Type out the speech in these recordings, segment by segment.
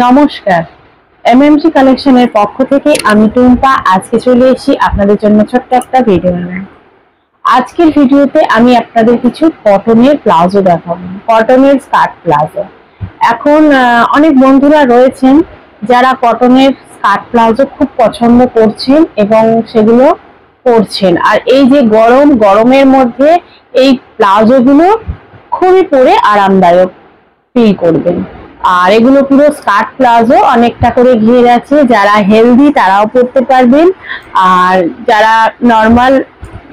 নমস্কার, এমএমজি কালেকশনের পক্ষ থেকে আমি টুম্পা আজকে চলে এসেছি আপনাদের জন্য ছোট্ট একটা ভিডিও নিয়ে। আজকের ভিডিওতে আমি আপনাদের কিছু কটনের প্লাজো দেখাবো, কটনের স্কার্ট প্লাজো। এখন অনেক বন্ধুরা রয়েছেন যারা কটনের স্কার্ট প্লাজো খুব পছন্দ করছেন এবং সেগুলো পরছেন। আর এই যে গরমের মধ্যে এই প্লাজোগুলো খুবই পরে আরামদায়ক ফিল করবেন। আর এগুলো পুরো স্কার্ট প্লাজো, অনেকটা করে ঘের আছে। যারা হেলদি তারাও পরতে পারবেন, আর যারা নর্মাল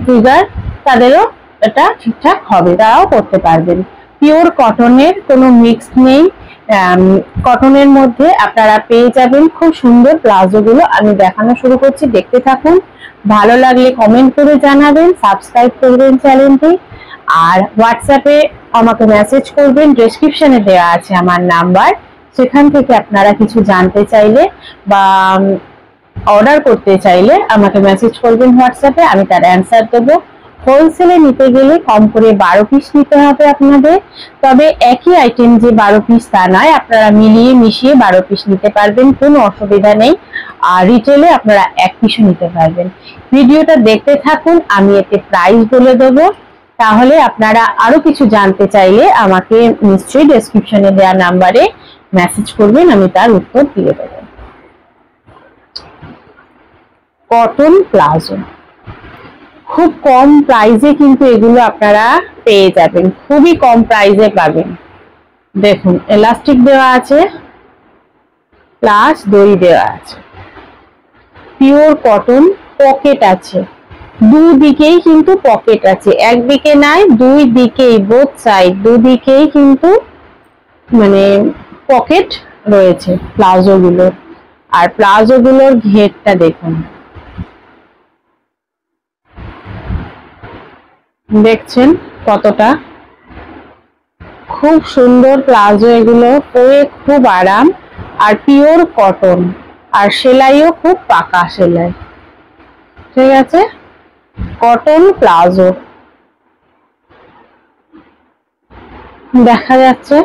ফিগার তাদেরও এটা ঠিকঠাক হবে, তারাও পরতে পারবেন। পিওর কটনের, কোনো মিক্স নেই। কটনের মধ্যে আপনারা পেয়ে যাবেন খুব সুন্দর প্লাজো গুলো। আমি দেখানো শুরু করছি, দেখতে থাকুন। ভালো লাগলে কমেন্ট করে জানাবেন, সাবস্ক্রাইব করবেন চ্যানেলটি, আর হোয়াটসঅ্যাপে আমাকে মেসেজ করবেন। ডেসক্রিপশনে দেওয়া আছে আমার নাম্বার, সেখান থেকে আপনারা কিছু জানতে চাইলে বা অর্ডার করতে চাইলে আমাকে মেসেজ করবেন হোয়াটসঅ্যাপে, আমি তার অ্যান্সার দেবো। হোলসেলে নিতে গেলে কম করে 12 পিস নিতে হবে আপনাদের। তবে একই আইটেম যে 12 পিস তা নয়, আপনারা মিলিয়ে মিশিয়ে 12 পিস নিতে পারবেন, কোনো অসুবিধা নেই। আর রিটেলে আপনারা 1 পিসও নিতে পারবেন। ভিডিওটা দেখতে থাকুন, আমি এতে প্রাইস বলে দেবো। তাহলে আপনারা আরো কিছু জানতে চাইলে আমাকে নিশ্চয়ই ডেসক্রিপশনে দেওয়া নাম্বারে মেসেজ করবেন, আমি তার উত্তর দিয়ে দেবো। কটন প্লাজো খুব কম প্রাইসে কিন্তু এগুলো আপনারা পেয়ে যাবেন, খুবই কম প্রাইসে পাবেন। দেখুন, এলাস্টিক দেওয়া আছে প্লাস দড়ি দেওয়া আছে, পিওর কটন, পকেট আছে দুদিকেই, কিন্তু পকেট আছে, একদিকে নাই দুই দিকেই, বোথ সাইড দুদিকেই কিন্তু মানে পকেট রয়েছে প্লাজো গুলোর। আর প্লাজো গুলোর ঘেরটা দেখুন, দেখছেন কতটা খুব সুন্দর প্লাজো। এগুলো পরে খুব আরাম, আর পিওর কটন, আর সেলাইও খুব পাকা সেলাই। ঠিক আছে, কটন প্লাজো দেখা যাচ্ছে,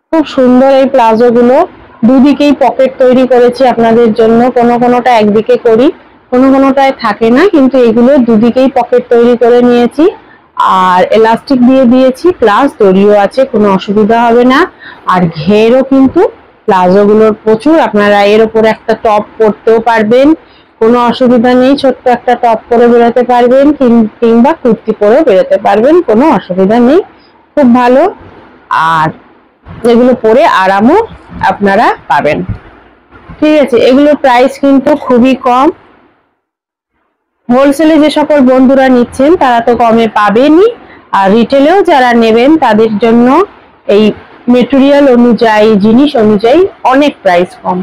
খুব সুন্দর এই প্লাজো গুলো। দুদিকেই পকেট তৈরি করেছি আপনাদের জন্য, কোনোটা একদিকে করি, কোনোটায় থাকে না, কিন্তু এগুলো দুদিকেই পকেট তৈরি করে নিয়েছি। আর এলাস্টিক দিয়ে দিয়েছি, প্লাস দড়িও আছে, কোনো অসুবিধা হবে না। আর ঘেরও কিন্তু প্লাজো গুলোর প্রচুর, আপনারা এর উপর একটা টপ পরতেও পারবেন, কোনো অসুবিধা নেই। ছোট্ট একটা টপ পরে বেরোতে পারবেন, কিংবা কুর্তি পরেও বেরোতে পারবেন, কোনো অসুবিধা নেই, খুব ভালো। আর এগুলো পরে আরামও আপনারা পাবেন। ঠিক আছে, এগুলোর প্রাইস কিন্তু খুবই কম। হোলসেলে যে সকল বন্ধুরা নিচ্ছেন তারা তো কমে পাবেনই, আর রিটেলেও যারা নেবেন তাদের জন্য এই মেটেরিয়াল অনুযায়ী, জিনিস অনুযায়ী অনেক প্রাইস কম।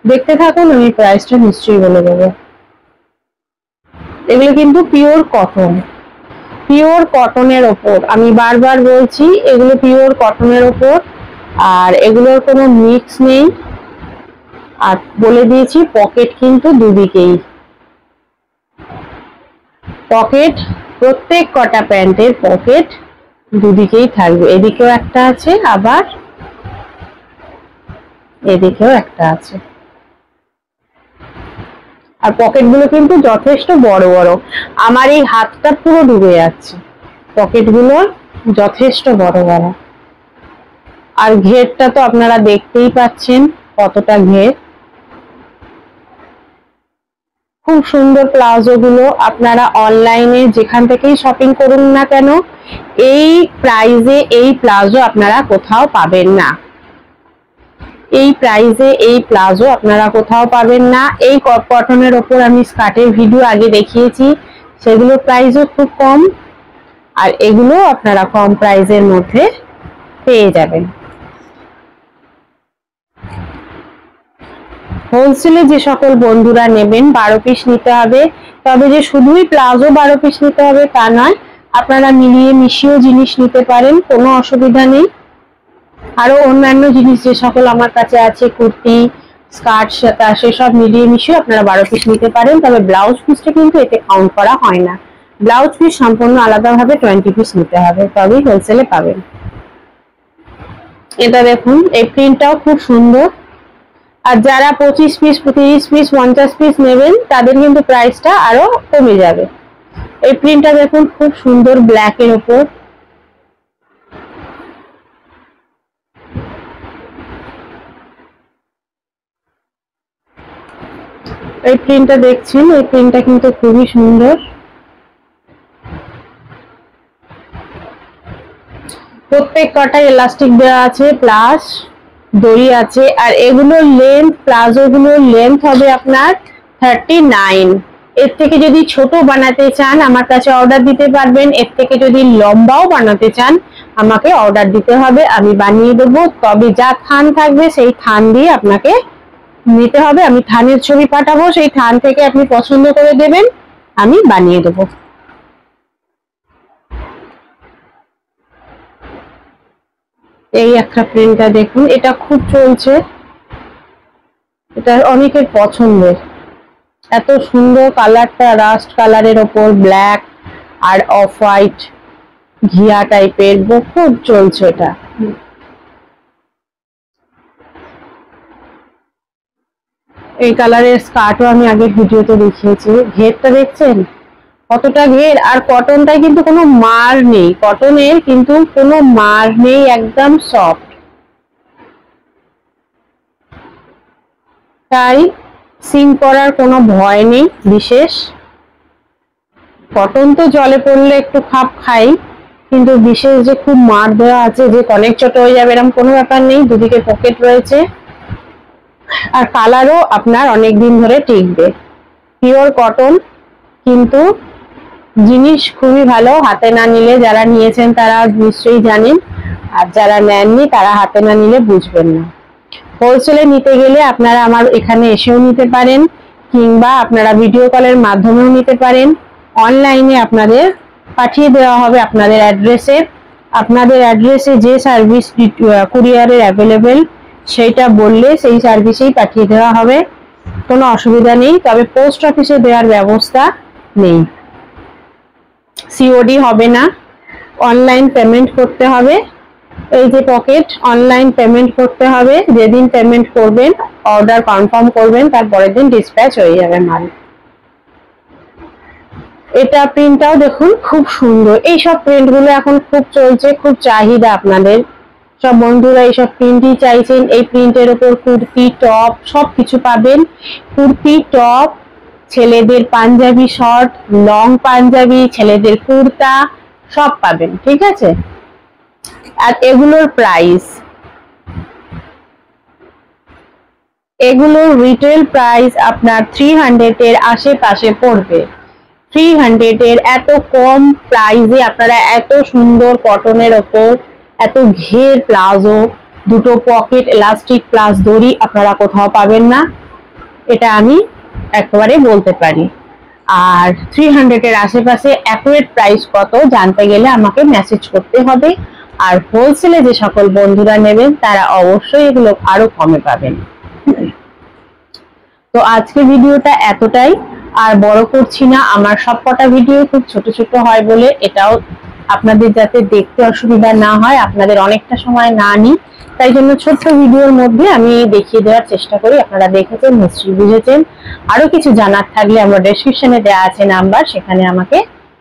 দেখতে থাকুন, আমি প্রাইসটা নিশ্চয়ই বলে দেবো। এগুলো কিন্তু পিওর কটন, পিওর কটনের ওপর, আমি বারবার বলছি এগুলো পিওর কটনের ওপর। আর এগুলোর কোনো মিক্স নেই। আর বলে দিয়েছি পকেট কিন্তু দুদিকেই, পকেট প্রত্যেক কটা প্যান্টের পকেট দুদিকেই থাকবে। এদিকেও একটা আছে, আবার এদিকেও একটা আছে। আর পকেট গুলো কিন্তু যথেষ্ট বড় বড়, আমার এই হাতটা পুরো ডুবে যাচ্ছে, পকেট গুলো যথেষ্ট বড় বড়। আর ঘেরটা তো আপনারা দেখতেই পাচ্ছেন কতটা ঘের। খুব সুন্দর প্লাজো গুলো, আপনারা অনলাইনে যেখান থেকেই শপিং করুন না কেন, এই প্রাইসে এই প্লাজো আপনারা কোথাও পাবেন না। এই প্রাইসে এই প্লাজো আপনারা কোথাও পাবেন না। এই কটনের ওপর আমি স্কার্টের ভিডিও আগে দেখিয়েছি, সেগুলোর প্রাইসও খুব কম। আর এগুলো আপনারা কম প্রাইসের মধ্যে পেয়ে যাবেন। হোলসেলে যে সকল বন্ধুরা নেবেন 12 পিস নিতে হবে। তবে যে শুধুই প্লাজো 12 পিস নিতে হবে তা নয়, আপনারা মিলিয়ে মিশিয়েও জিনিস নিতে পারেন, কোনো অসুবিধা নেই। আরো অন্যান্য জিনিস যে সকল আমার কাছে আছে, কুর্তি, স্কার্ট, সেসব মিলিয়ে মিশিয়ে আপনারা 12 পিস নিতে পারেন। তবে ব্লাউজ পিসটা কিন্তু এতে কাউন্ট করা হয় না, ব্লাউজ পিস সম্পূর্ণ আলাদাভাবে 20 পিস নিতে হবে, তবেই হোলসেলে পাবেন। এটা দেখুন, এই প্রিন্টটাও খুব সুন্দর, আর যারা 25 পিস 30 পিস 50 পিস নেবেন তাদের কিন্তু প্রাইসটা আরো কমে যাবে। এই প্রিন্টটা দেখুন খুব সুন্দর ব্ল্যাক এর উপর। এই প্রিন্টটা দেখছেন, এই প্রিন্টটা কিন্তু খুবই সুন্দর। প্রত্যেক কটা ইলাস্টিক দেওয়া আছে প্লাস দড়ি আছে। আর এগুলোর লেন্থ, প্লাজোগুলোর লেন্থ হবে আপনার 39। এর থেকে যদি ছোট বানাতে চান আমার কাছে অর্ডার দিতে পারবেন, এর থেকে যদি লম্বাও বানাতে চান আমাকে অর্ডার দিতে হবে, আমি বানিয়ে দেবো। তবে যা থান থাকবে সেই থান দিয়ে আপনাকে নিতে হবে। আমি থানের ছবি পাঠাবো, সেই থান থেকে আপনি পছন্দ করে দেবেন, আমি বানিয়ে দেবো। এই একটা প্রিন্টটা দেখুন, এটা খুব চলছে, এটা অনেকের পছন্দের। এত সুন্দর কালারটা, রাস্ট কালারের ওপর ব্ল্যাক আর অফ হোয়াইট ঘিয়া টাইপের, খুব চলছে এটা। এই কালারের স্কার্টও আমি আগের ভিডিওতে দেখিয়েছি। ঘেরটা দেখছেন কতটা ঘের, আর কটনটায় কিন্তু কোনো মার নেই, কটনের কিন্তু কোনো মার নেই, একদম সফট। তাই সিং করার কোনো ভয় নেই বিশেষ। কটন তো জলে পড়লে একটু খাপ খাই, কিন্তু বিশেষ যে খুব মার দেওয়া আছে যে অনেক ছোট হয়ে যাবে এরকম কোনো ব্যাপার নেই। দুদিকে পকেট রয়েছে, আর কালারও আপনার অনেক দিন ধরে টিকবে। পিওর কটন, কিন্তু জিনিস খুবই ভালো। হাতে না নিলে, যারা নিয়েছেন তারা নিশ্চয়ই জানেন, আর যারা নেননি তারা হাতে না নিলে বুঝবেন না। হোলসেলে নিতে গেলে আপনারা আমার এখানে এসেও নিতে পারেন, কিংবা আপনারা ভিডিও কলের মাধ্যমেও নিতে পারেন। অনলাইনে আপনাদের পাঠিয়ে দেওয়া হবে আপনাদের অ্যাড্রেসে। আপনাদের অ্যাড্রেসে যে সার্ভিস কুরিয়ারের অ্যাভেলেবেল সেইটা বললে সেই সার্ভিসেই পাঠিয়ে দেওয়া হবে, কোনো অসুবিধা নেই। তবে পোস্ট অফিসে দেওয়ার ব্যবস্থা নেই, সিওডি হবে না, অনলাইন পেমেন্ট করতে হবে। এই যে পকেট, অনলাইন পেমেন্ট করতে হবে। যেদিন পেমেন্ট করবেন, অর্ডার কনফার্ম করবেন, তারপরের দিন ডিসপ্যাচ হয়ে যাবে মাল। এটা প্রিন্টটাও দেখুন খুব সুন্দর। এইসব প্রিন্টগুলো এখন খুব চলছে, খুব চাহিদা আপনাদের। সব বন্ধুরা এইসব প্রিন্টই চাইছেন। এই প্রিন্টের উপর কুর্তি, টপ সবকিছু পাবেন। কুর্তি, টপ, ছেলেদের পাঞ্জাবি শর্ট, লং পাঞ্জাবি, ছেলেদের কুর্তা সব পাবেন, ঠিক আছে। আর এগুলোর প্রাইস, এগুলোর রিটেল প্রাইস আপনার 300 এর আশেপাশে পড়বে। 300 এর এত কম প্রাইসে আপনারা এত সুন্দর কটনের ওপর এত ঘের প্লাজো, দুটো পকেট ইলাস্টিক প্লাস দড়ি আপনারা কোথাও পাবেন না, এটা আমি একেবারে বলতে পারি। আর 300 এর আশেপাশে অ্যাকুরেট প্রাইস কত জানতে গেলে আমাকে মেসেজ করতে হবে। আর হোলসেলে যে সকল বন্ধুরা নেবেন তারা অবশ্যই এগুলো আরো কমে পাবেন। তো আজকে ভিডিওটা এতটাই, আর বড় করছি না। আমার সবকটা ভিডিও খুব ছোট ছোট হয় বলে এটাও আপনাদের যাতে দেখতে অসুবিধা না হয়, আপনাদের অনেকটা সময় না নিই, তাই জন্য ছোট্ট ভিডিওর মধ্যে আমি দেখিয়ে দেওয়ার চেষ্টা করি। আপনারা দেখেছেন, নিশ্চয়ই বুঝেছেন। আরো কিছু জানার থাকলে আমার ডেসক্রিপশনে দেওয়া আছে নাম্বার, সেখানে আমাকে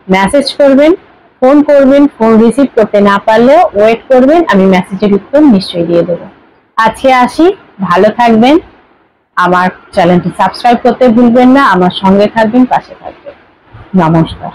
মেসেজ করবেন, ফোন করবেন। ফোন রিসিভ করতে না পারলেও ওয়েট করবেন, আমি মেসেজের উত্তর নিশ্চয়ই দিয়ে দেবো। আজকে আসি, ভালো থাকবেন। আমার চ্যানেলটি সাবস্ক্রাইব করতে ভুলবেন না, আমার সঙ্গে থাকবেন, পাশে থাকবেন। নমস্কার।